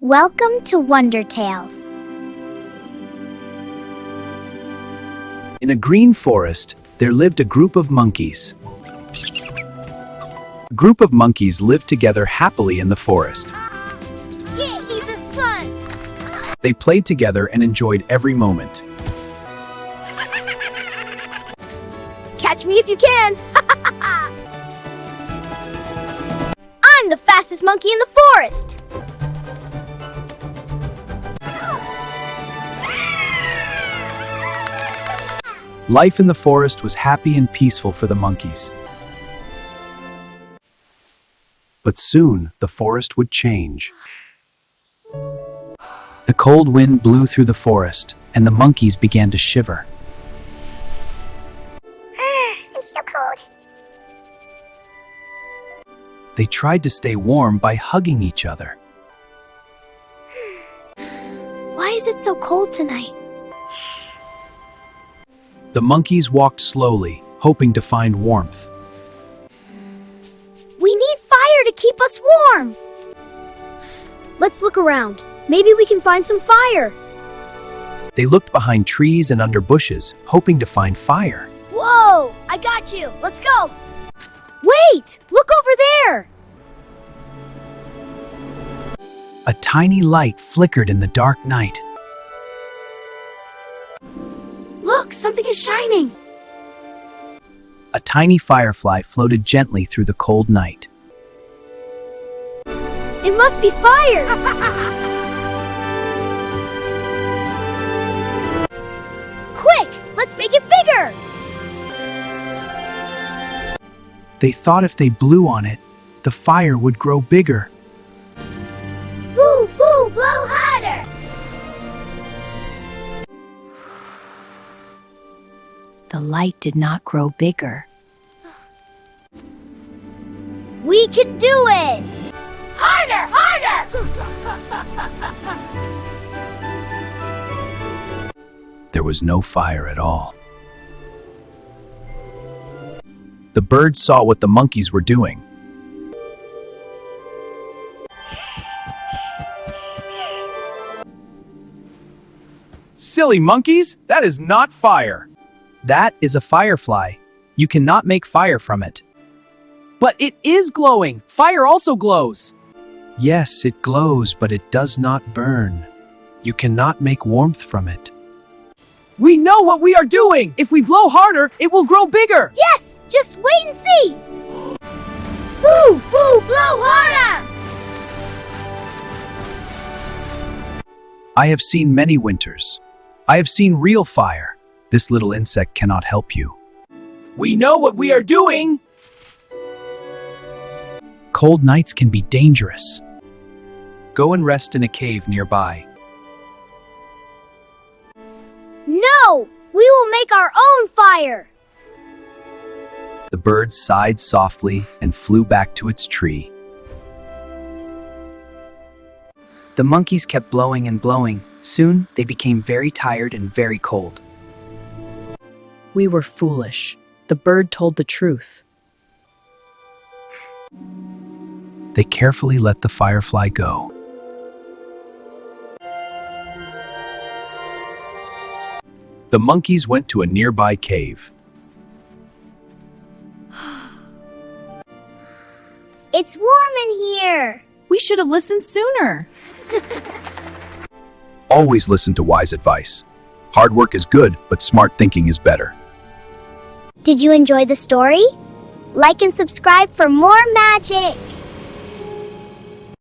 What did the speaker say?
Welcome to Wonder Tales. In a green forest, there lived a group of monkeys. A group of monkeys lived together happily in the forest. Yeah, he's a son. They played together and enjoyed every moment. Catch me if you can. I'm the fastest monkey in the forest. Life in the forest was happy and peaceful for the monkeys. But soon, the forest would change. The cold wind blew through the forest, and the monkeys began to shiver. I'm so cold. They tried to stay warm by hugging each other. Why is it so cold tonight? The monkeys walked slowly, hoping to find warmth. We need fire to keep us warm. Let's look around. Maybe we can find some fire. They looked behind trees and under bushes, hoping to find fire. Whoa! I got you. Let's go. Wait! Look over there! A tiny light flickered in the dark night. Look, something is shining. A tiny firefly floated gently through the cold night. It must be fire. Quick, let's make it bigger. They thought if they blew on it, the fire would grow bigger. Foo, foo, blow harder. The light did not grow bigger. We can do it. Harder, harder. There was no fire at all. The birds saw what the monkeys were doing. Silly monkeys, that is not fire. That is a firefly. You cannot make fire from it. But it is glowing. Fire also glows. Yes, it glows, but it does not burn. You cannot make warmth from it. We know what we are doing. If we blow harder, it will grow bigger. Yes, just wait and see. Foo, foo, blow harder. I have seen many winters. I have seen real fire. This little insect cannot help you. We know what we are doing. Cold nights can be dangerous. Go and rest in a cave nearby. No, we will make our own fire. The bird sighed softly and flew back to its tree. The monkeys kept blowing and blowing. Soon, they became very tired and very cold. We were foolish. The bird told the truth. They carefully let the firefly go. The monkeys went to a nearby cave. It's warm in here. We should have listened sooner. Always listen to wise advice. Hard work is good, but smart thinking is better. Did you enjoy the story? Like and subscribe for more magic.